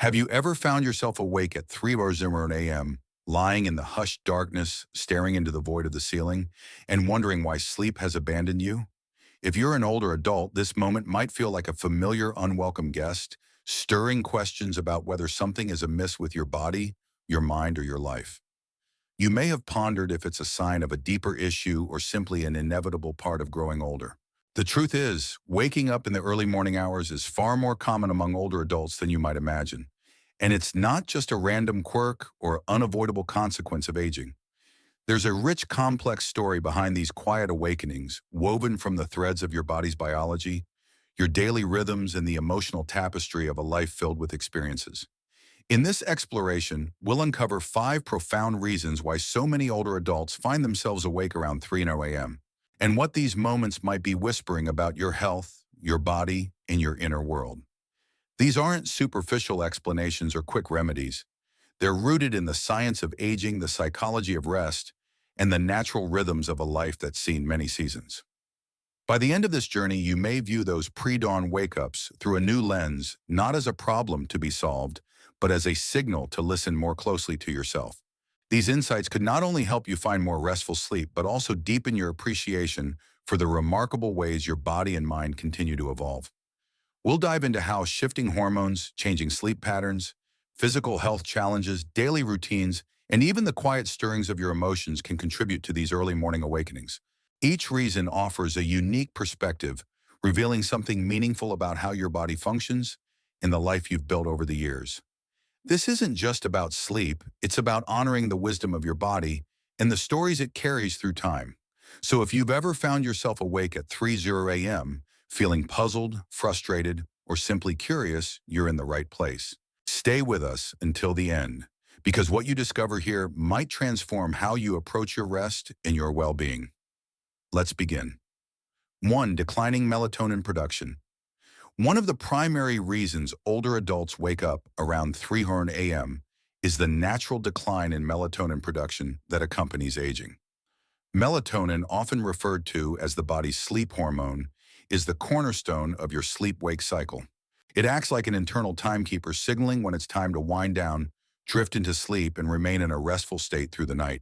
Have you ever found yourself awake at 3 a.m., lying in the hushed darkness, staring into the void of the ceiling, and wondering why sleep has abandoned you? If you're an older adult, this moment might feel like a familiar, unwelcome guest, stirring questions about whether something is amiss with your body, your mind, or your life. You may have pondered if it's a sign of a deeper issue or simply an inevitable part of growing older. The truth is, waking up in the early morning hours is far more common among older adults than you might imagine. And it's not just a random quirk or unavoidable consequence of aging. There's a rich, complex story behind these quiet awakenings, woven from the threads of your body's biology, your daily rhythms, and the emotional tapestry of a life filled with experiences. In this exploration, we'll uncover 5 profound reasons why so many older adults find themselves awake around 3 a.m., and what these moments might be whispering about your health, your body, and your inner world. These aren't superficial explanations or quick remedies. They're rooted in the science of aging, the psychology of rest, and the natural rhythms of a life that's seen many seasons. By the end of this journey, you may view those pre-dawn wake-ups through a new lens, not as a problem to be solved, but as a signal to listen more closely to yourself. These insights could not only help you find more restful sleep, but also deepen your appreciation for the remarkable ways your body and mind continue to evolve. We'll dive into how shifting hormones, changing sleep patterns, physical health challenges, daily routines, and even the quiet stirrings of your emotions can contribute to these early morning awakenings. Each reason offers a unique perspective, revealing something meaningful about how your body functions and the life you've built over the years. This isn't just about sleep, it's about honoring the wisdom of your body and the stories it carries through time. So if you've ever found yourself awake at 3 a.m., feeling puzzled, frustrated, or simply curious, you're in the right place. Stay with us until the end, because what you discover here might transform how you approach your rest and your well-being. Let's begin. 1. Declining melatonin production. One of the primary reasons older adults wake up around 3 a.m. is the natural decline in melatonin production that accompanies aging. Melatonin, often referred to as the body's sleep hormone, is the cornerstone of your sleep-wake cycle. It acts like an internal timekeeper, signaling when it's time to wind down, drift into sleep, and remain in a restful state through the night.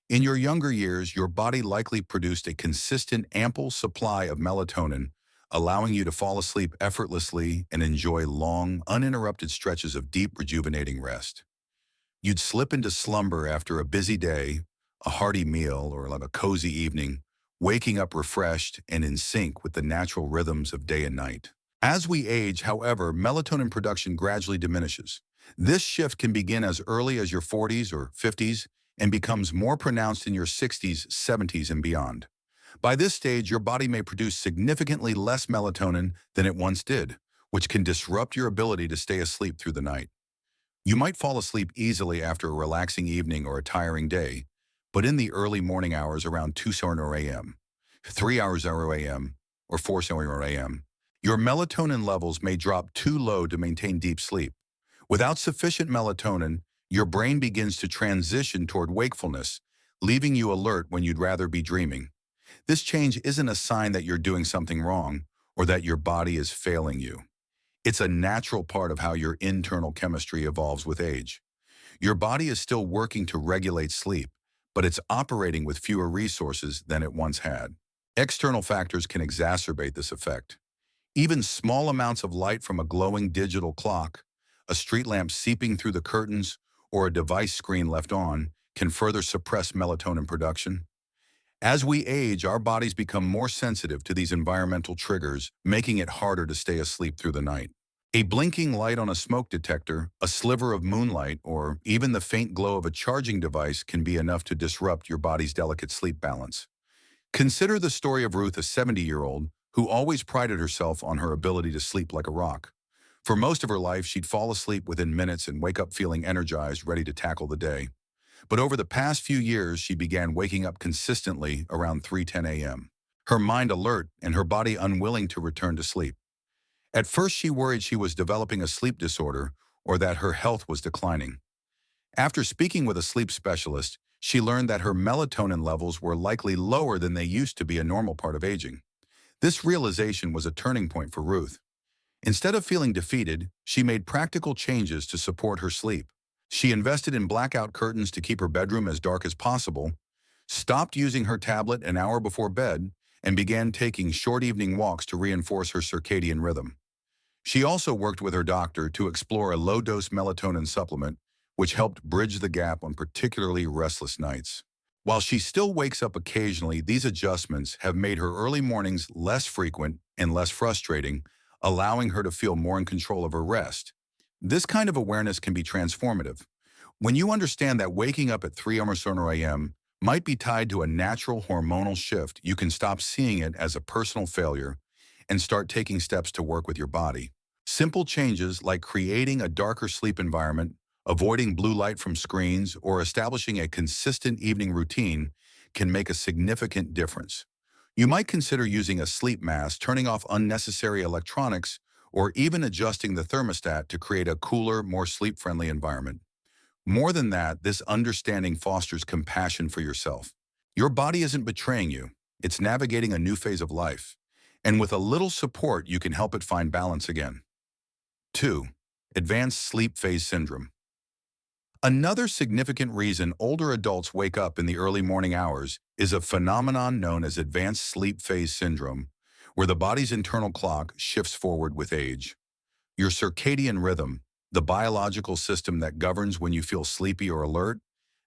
In your younger years, your body likely produced a consistent, ample supply of melatonin, allowing you to fall asleep effortlessly and enjoy long, uninterrupted stretches of deep, rejuvenating rest. You'd slip into slumber after a busy day, a hearty meal, or like a cozy evening, waking up refreshed and in sync with the natural rhythms of day and night. As we age, however, melatonin production gradually diminishes. This shift can begin as early as your 40s or 50s and becomes more pronounced in your 60s, 70s, and beyond. By this stage, your body may produce significantly less melatonin than it once did, which can disrupt your ability to stay asleep through the night. You might fall asleep easily after a relaxing evening or a tiring day, but in the early morning hours around 2 a.m., 3 a.m., or 4 a.m., your melatonin levels may drop too low to maintain deep sleep. Without sufficient melatonin, your brain begins to transition toward wakefulness, leaving you alert when you'd rather be dreaming. This change isn't a sign that you're doing something wrong or that your body is failing you. It's a natural part of how your internal chemistry evolves with age. Your body is still working to regulate sleep, but it's operating with fewer resources than it once had. External factors can exacerbate this effect. Even small amounts of light from a glowing digital clock, a street lamp seeping through the curtains, or a device screen left on can further suppress melatonin production. As we age, our bodies become more sensitive to these environmental triggers, making it harder to stay asleep through the night. A blinking light on a smoke detector, a sliver of moonlight, or even the faint glow of a charging device can be enough to disrupt your body's delicate sleep balance. Consider the story of Ruth, a 70-year-old who always prided herself on her ability to sleep like a rock. For most of her life, she'd fall asleep within minutes and wake up feeling energized, ready to tackle the day. But over the past few years, she began waking up consistently around 3:10 a.m., her mind alert and her body unwilling to return to sleep. At first, she worried she was developing a sleep disorder or that her health was declining. After speaking with a sleep specialist, she learned that her melatonin levels were likely lower than they used to be, a normal part of aging. This realization was a turning point for Ruth. Instead of feeling defeated, she made practical changes to support her sleep. She invested in blackout curtains to keep her bedroom as dark as possible, stopped using her tablet an hour before bed, and began taking short evening walks to reinforce her circadian rhythm. She also worked with her doctor to explore a low-dose melatonin supplement, which helped bridge the gap on particularly restless nights. While she still wakes up occasionally, these adjustments have made her early mornings less frequent and less frustrating, allowing her to feel more in control of her rest. This kind of awareness can be transformative. When you understand that waking up at 3 a.m. might be tied to a natural hormonal shift, you can stop seeing it as a personal failure and start taking steps to work with your body. Simple changes like creating a darker sleep environment, avoiding blue light from screens, or establishing a consistent evening routine can make a significant difference. You might consider using a sleep mask, turning off unnecessary electronics, or even adjusting the thermostat to create a cooler, more sleep-friendly environment. More than that, this understanding fosters compassion for yourself. Your body isn't betraying you. It's navigating a new phase of life. And with a little support, you can help it find balance again. 2. Advanced sleep phase syndrome. Another significant reason older adults wake up in the early morning hours is a phenomenon known as advanced sleep phase syndrome, where the body's internal clock shifts forward with age. Your circadian rhythm, the biological system that governs when you feel sleepy or alert,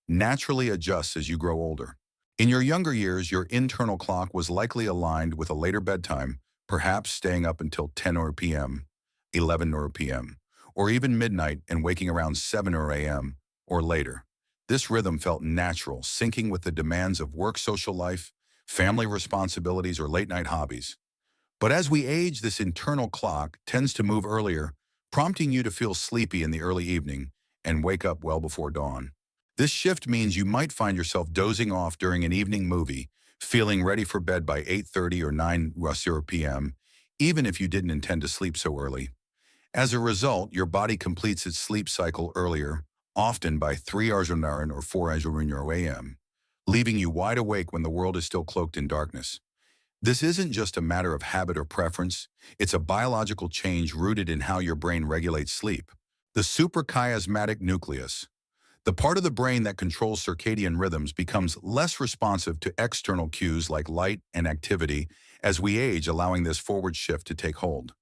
naturally adjusts as you grow older. In your younger years, your internal clock was likely aligned with a later bedtime, perhaps staying up until 10 p.m., 11 p.m., or even midnight and waking around 7 a.m. or later. This rhythm felt natural, syncing with the demands of work, social life, family responsibilities, or late-night hobbies. But as we age, this internal clock tends to move earlier, prompting you to feel sleepy in the early evening and wake up well before dawn. This shift means you might find yourself dozing off during an evening movie, feeling ready for bed by 8:30 or 9 p.m., even if you didn't intend to sleep so early. As a result, your body completes its sleep cycle earlier, often by 3 or 4 a.m., leaving you wide awake when the world is still cloaked in darkness. This isn't just a matter of habit or preference, it's a biological change rooted in how your brain regulates sleep. The suprachiasmatic nucleus, the part of the brain that controls circadian rhythms, becomes less responsive to external cues like light and activity as we age, allowing this forward shift to take hold.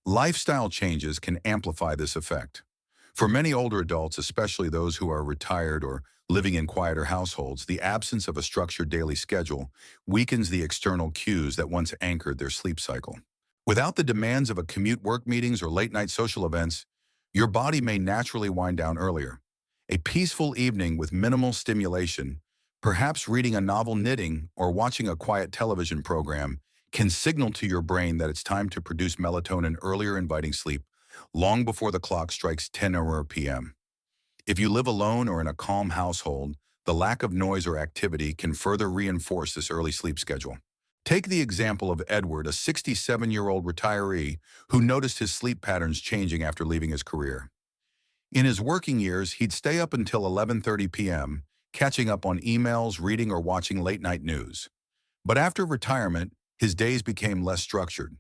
Lifestyle changes can amplify this effect. For many older adults, especially those who are retired or living in quieter households, the absence of a structured daily schedule weakens the external cues that once anchored their sleep cycle. Without the demands of a commute, work meetings, or late-night social events, your body may naturally wind down earlier. A peaceful evening with minimal stimulation, perhaps reading a novel, knitting, or watching a quiet television program, can signal to your brain that it's time to produce melatonin earlier, inviting sleep long before the clock strikes 10 p.m. If you live alone or in a calm household, the lack of noise or activity can further reinforce this early sleep schedule. Take the example of Edward, a 67-year-old retiree who noticed his sleep patterns changing after leaving his career. In his working years, he'd stay up until 11:30 p.m., catching up on emails, reading, or watching late-night news. But after retirement, his days became less structured.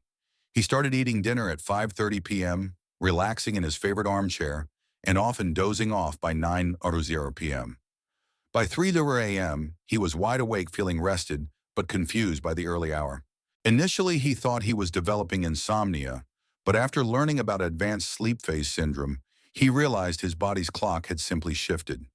He started eating dinner at 5:30 p.m., relaxing in his favorite armchair, and often dozing off by 9:00 p.m. By 3 a.m., he was wide awake, feeling rested, but confused by the early hour. Initially, he thought he was developing insomnia, but after learning about advanced sleep phase syndrome, he realized his body's clock had simply shifted.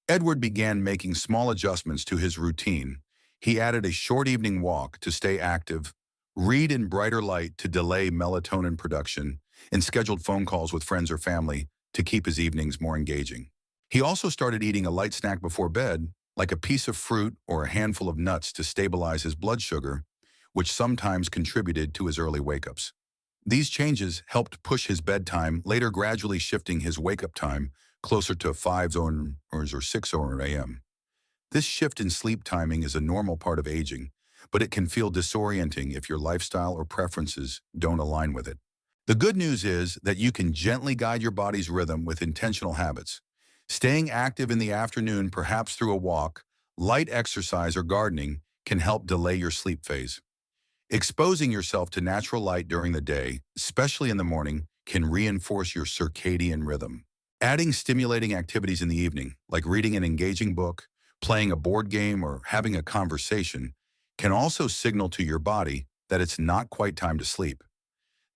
Edward began making small adjustments to his routine. He added a short evening walk to stay active, read in brighter light to delay melatonin production, and scheduled phone calls with friends or family to keep his evenings more engaging. He also started eating a light snack before bed, like a piece of fruit or a handful of nuts, to stabilize his blood sugar, which sometimes contributed to his early wake-ups. These changes helped push his bedtime, later gradually shifting his wake-up time closer to 5 or 6 a.m. This shift in sleep timing is a normal part of aging, but it can feel disorienting if your lifestyle or preferences don't align with it. The good news is that you can gently guide your body's rhythm with intentional habits. Staying active in the afternoon, perhaps through a walk, light exercise, or gardening, can help delay your sleep phase. Exposing yourself to natural light during the day, especially in the morning, can reinforce your circadian rhythm. Adding stimulating activities in the evening, like reading an engaging book, playing a board game, or having a conversation, can also signal to your body that it's not quite time to sleep.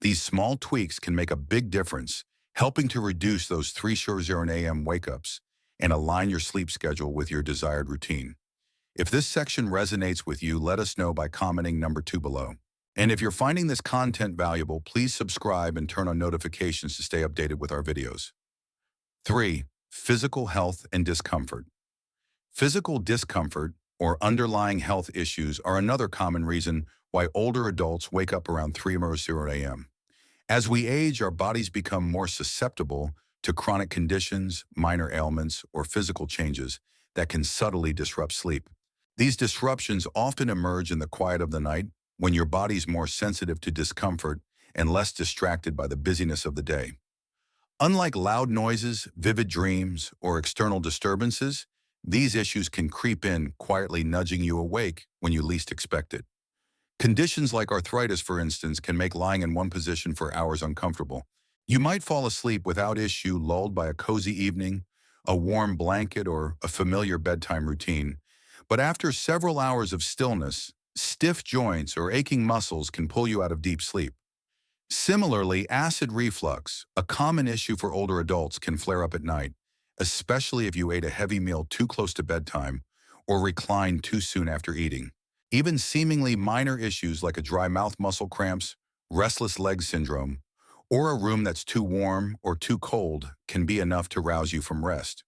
These small tweaks can make a big difference, helping to reduce those 3:00 a.m. wake-ups and align your sleep schedule with your desired routine. If this section resonates with you, let us know by commenting number 2 below. And if you're finding this content valuable, please subscribe and turn on notifications to stay updated with our videos. 3. Physical health and discomfort. Physical discomfort or underlying health issues are another common reason why older adults wake up around 3:00 a.m. As we age, our bodies become more susceptible to chronic conditions, minor ailments, or physical changes that can subtly disrupt sleep. These disruptions often emerge in the quiet of the night when your body's more sensitive to discomfort and less distracted by the busyness of the day. Unlike loud noises, vivid dreams, or external disturbances, these issues can creep in, quietly nudging you awake when you least expect it. Conditions like arthritis, for instance, can make lying in one position for hours uncomfortable. You might fall asleep without issue, lulled by a cozy evening, a warm blanket, or a familiar bedtime routine. But after several hours of stillness, stiff joints or aching muscles can pull you out of deep sleep. Similarly, acid reflux, a common issue for older adults, can flare up at night, especially if you ate a heavy meal too close to bedtime or reclined too soon after eating. Even seemingly minor issues like a dry mouth, muscle cramps, restless leg syndrome, or a room that's too warm or too cold can be enough to rouse you from rest.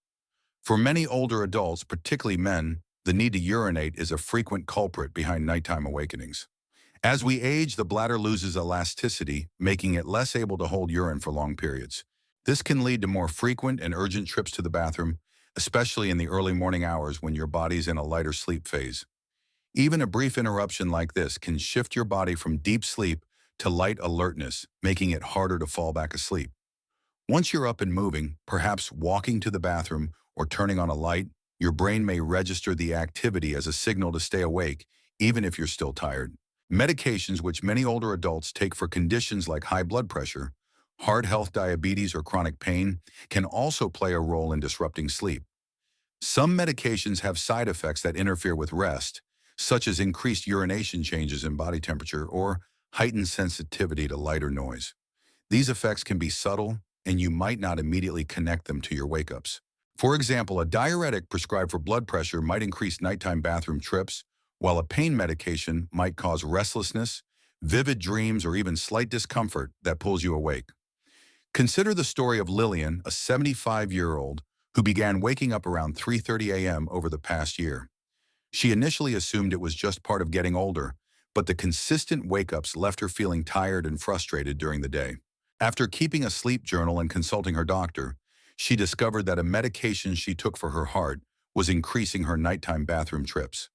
For many older adults, particularly men, the need to urinate is a frequent culprit behind nighttime awakenings. As we age, the bladder loses elasticity, making it less able to hold urine for long periods. This can lead to more frequent and urgent trips to the bathroom, especially in the early morning hours when your body's in a lighter sleep phase. Even a brief interruption like this can shift your body from deep sleep to light alertness, making it harder to fall back asleep. Once you're up and moving, perhaps walking to the bathroom or turning on a light, your brain may register the activity as a signal to stay awake, even if you're still tired. Medications, which many older adults take for conditions like high blood pressure, heart health, diabetes, or chronic pain, can also play a role in disrupting sleep. Some medications have side effects that interfere with rest, such as increased urination, changes in body temperature, or heightened sensitivity to light or noise. These effects can be subtle, and you might not immediately connect them to your wake-ups. For example, a diuretic prescribed for blood pressure might increase nighttime bathroom trips, while a pain medication might cause restlessness, vivid dreams, or even slight discomfort that pulls you awake. Consider the story of Lillian, a 75-year-old who began waking up around 3:30 a.m. over the past year. She initially assumed it was just part of getting older, but the consistent wake-ups left her feeling tired and frustrated during the day. After keeping a sleep journal and consulting her doctor, she discovered that a medication she took for her heart was increasing her nighttime bathroom trips.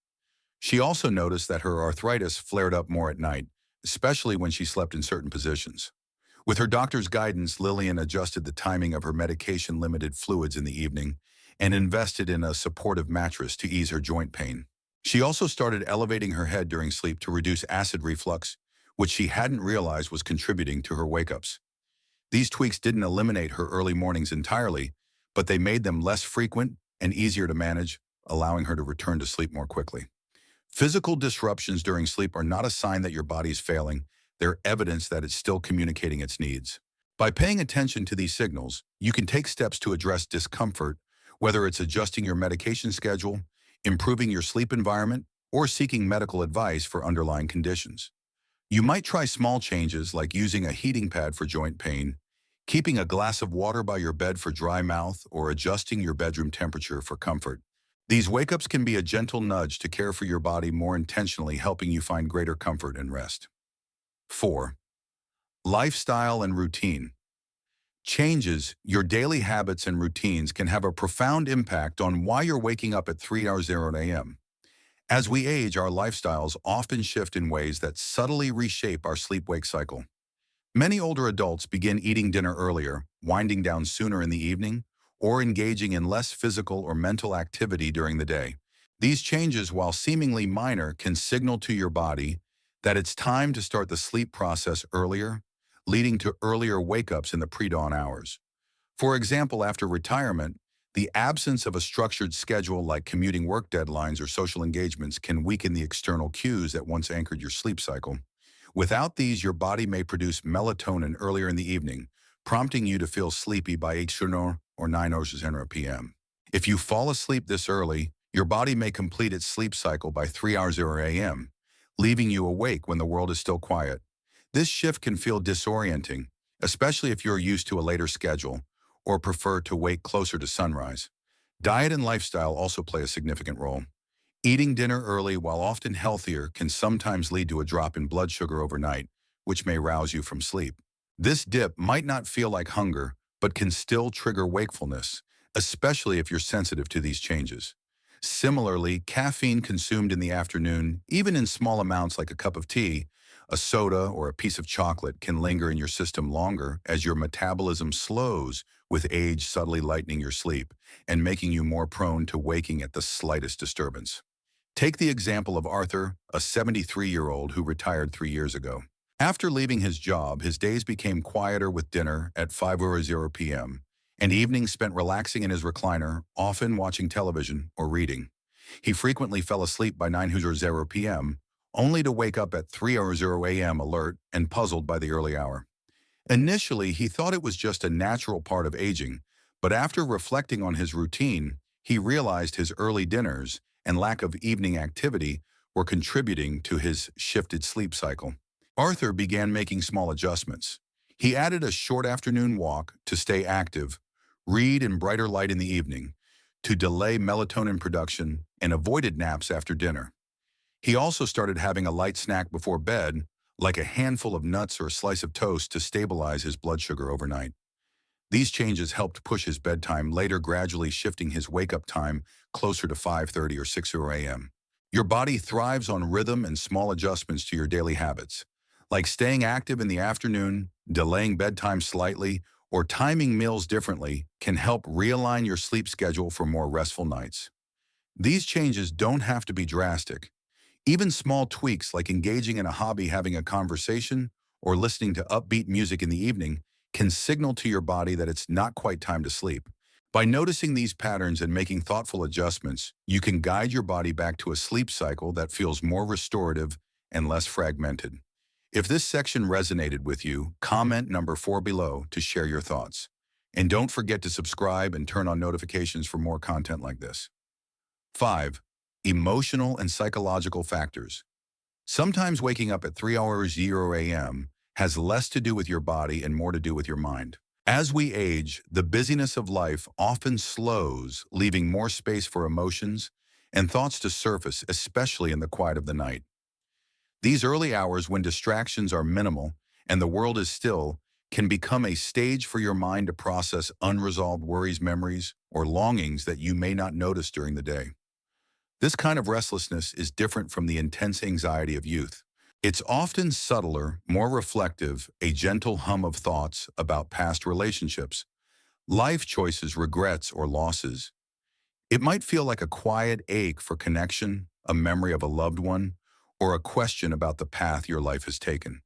She also noticed that her arthritis flared up more at night, especially when she slept in certain positions. With her doctor's guidance, Lillian adjusted the timing of her medication-limited fluids in the evening and invested in a supportive mattress to ease her joint pain. She also started elevating her head during sleep to reduce acid reflux, which she hadn't realized was contributing to her wake-ups. These tweaks didn't eliminate her early mornings entirely, but they made them less frequent and easier to manage, allowing her to return to sleep more quickly. Physical disruptions during sleep are not a sign that your body is failing. They're evidence that it's still communicating its needs. By paying attention to these signals, you can take steps to address discomfort, whether it's adjusting your medication schedule, improving your sleep environment, or seeking medical advice for underlying conditions. You might try small changes like using a heating pad for joint pain, keeping a glass of water by your bed for dry mouth, or adjusting your bedroom temperature for comfort. These wake-ups can be a gentle nudge to care for your body more intentionally, helping you find greater comfort and rest. 4. Lifestyle and routine. Changes, your daily habits and routines can have a profound impact on why you're waking up at 3:00 a.m. As we age, our lifestyles often shift in ways that subtly reshape our sleep-wake cycle. Many older adults begin eating dinner earlier, winding down sooner in the evening, or engaging in less physical or mental activity during the day. These changes, while seemingly minor, can signal to your body that it's time to start the sleep process earlier, leading to earlier wake-ups in the pre-dawn hours. For example, after retirement, the absence of a structured schedule like commuting work deadlines or social engagements can weaken the external cues that once anchored your sleep cycle. Without these, your body may produce melatonin earlier in the evening, prompting you to feel sleepy by 8 or 9 p.m. If you fall asleep this early, your body may complete its sleep cycle by 3 a.m., leaving you awake when the world is still quiet. This shift can feel disorienting, especially if you're used to a later schedule or prefer to wake closer to sunrise. Diet and lifestyle also play a significant role. Eating dinner early, while often healthier, can sometimes lead to a drop in blood sugar overnight, which may rouse you from sleep. This dip might not feel like hunger, but can still trigger wakefulness, especially if you're sensitive to these changes. Similarly, caffeine consumed in the afternoon, even in small amounts like a cup of tea, a soda, or a piece of chocolate, can linger in your system longer as your metabolism slows, with age subtly lightening your sleep and making you more prone to waking at the slightest disturbance. Take the example of Arthur, a 73-year-old who retired 3 years ago. After leaving his job, his days became quieter with dinner at 5 p.m. and evenings spent relaxing in his recliner, often watching television or reading. He frequently fell asleep by 9 p.m., only to wake up at 3 a.m. alert and puzzled by the early hour. Initially, he thought it was just a natural part of aging, but after reflecting on his routine, he realized his early dinners and lack of evening activity were contributing to his shifted sleep cycle. Arthur began making small adjustments. He added a short afternoon walk to stay active, read in brighter light in the evening, to delay melatonin production, and avoided naps after dinner. He also started having a light snack before bed, like a handful of nuts or a slice of toast, to stabilize his blood sugar overnight. These changes helped push his bedtime later, gradually shifting his wake-up time closer to 5:30 or 6 a.m. Your body thrives on rhythm, and small adjustments to your daily habits, like staying active in the afternoon, delaying bedtime slightly, or timing meals differently, can help realign your sleep schedule for more restful nights. These changes don't have to be drastic. Even small tweaks like engaging in a hobby, having a conversation, or listening to upbeat music in the evening can signal to your body that it's not quite time to sleep. By noticing these patterns and making thoughtful adjustments, you can guide your body back to a sleep cycle that feels more restorative and less fragmented. If this section resonated with you, comment number 4 below to share your thoughts. And don't forget to subscribe and turn on notifications for more content like this. 5. Emotional and psychological factors. Sometimes waking up at 3 a.m. has less to do with your body and more to do with your mind. As we age, the busyness of life often slows, leaving more space for emotions and thoughts to surface, especially in the quiet of the night. These early hours, when distractions are minimal and the world is still, can become a stage for your mind to process unresolved worries, memories, or longings that you may not notice during the day. This kind of restlessness is different from the intense anxiety of youth. It's often subtler, more reflective, a gentle hum of thoughts about past relationships, life choices, regrets, or losses. It might feel like a quiet ache for connection, a memory of a loved one, or a question about the path your life has taken.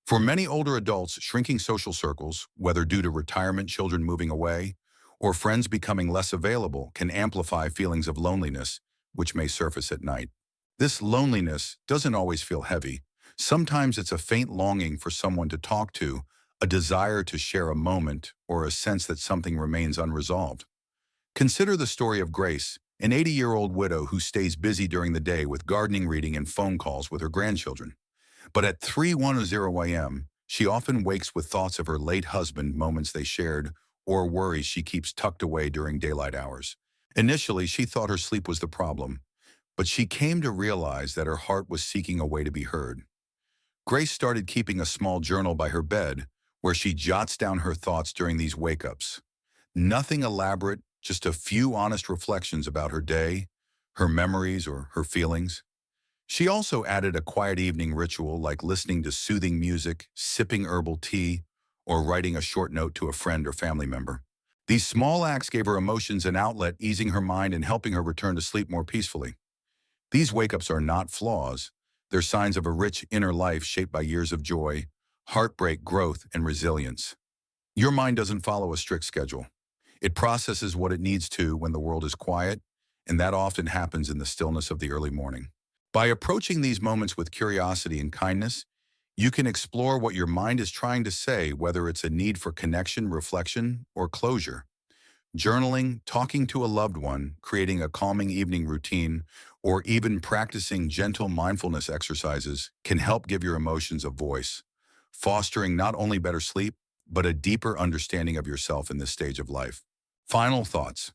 For many older adults, shrinking social circles, whether due to retirement, children moving away, or friends becoming less available, can amplify feelings of loneliness, which may surface at night. This loneliness doesn't always feel heavy. Sometimes it's a faint longing for someone to talk to, a desire to share a moment, or a sense that something remains unresolved. Consider the story of Grace, an 80-year-old widow who stays busy during the day with gardening, reading, and phone calls with her grandchildren. But at 3:10 a.m., she often wakes with thoughts of her late husband, moments they shared, or worries she keeps tucked away during daylight hours. Initially, she thought her sleep was the problem, but she came to realize that her heart was seeking a way to be heard. Grace started keeping a small journal by her bed where she jots down her thoughts during these wake-ups. Nothing elaborate, just a few honest reflections about her day, her memories, or her feelings. She also added a quiet evening ritual like listening to soothing music, sipping herbal tea, or writing a short note to a friend or family member. These small acts gave her emotions an outlet, easing her mind and helping her return to sleep more peacefully. These wake-ups are not flaws. They're signs of a rich inner life shaped by years of joy, heartbreak, growth, and resilience. Your mind doesn't follow a strict schedule. It processes what it needs to when the world is quiet, and that often happens in the stillness of the early morning. By approaching these moments with curiosity and kindness, you can explore what your mind is trying to say, whether it's a need for connection, reflection, or closure. Journaling, talking to a loved one, creating a calming evening routine, or even practicing gentle mindfulness exercises can help give your emotions a voice, fostering not only better sleep, but a deeper understanding of yourself in this stage of life. Final thoughts.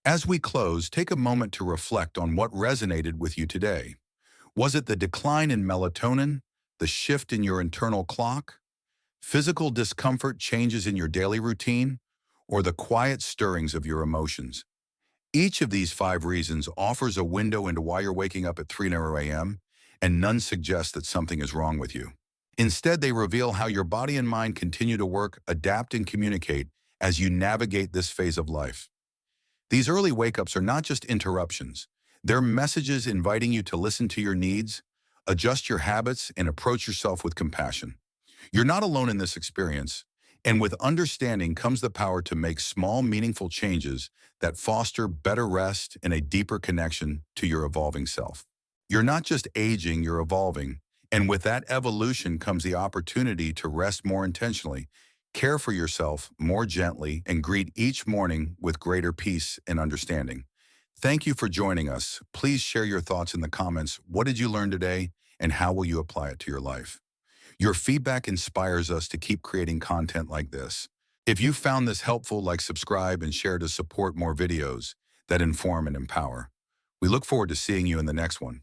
As we close, take a moment to reflect on what resonated with you today. Was it the decline in melatonin, the shift in your internal clock, physical discomfort, changes in your daily routine, or the quiet stirrings of your emotions? Each of these 5 reasons offers a window into why you're waking up at 3 a.m., and none suggest that something is wrong with you. Instead, they reveal how your body and mind continue to work, adapt, and communicate as you navigate this phase of life. These early wake-ups are not just interruptions. They're messages inviting you to listen to your needs, adjust your habits, and approach yourself with compassion. You're not alone in this experience, and with understanding comes the power to make small, meaningful changes that foster better rest and a deeper connection to your evolving self. You're not just aging, you're evolving, and with that evolution comes the opportunity to rest more intentionally, care for yourself more gently, and greet each morning with greater peace and understanding. Thank you for joining us. Please share your thoughts in the comments. What did you learn today, and how will you apply it to your life? Your feedback inspires us to keep creating content like this. If you found this helpful, like, subscribe, and share to support more videos that inform and empower. We look forward to seeing you in the next one.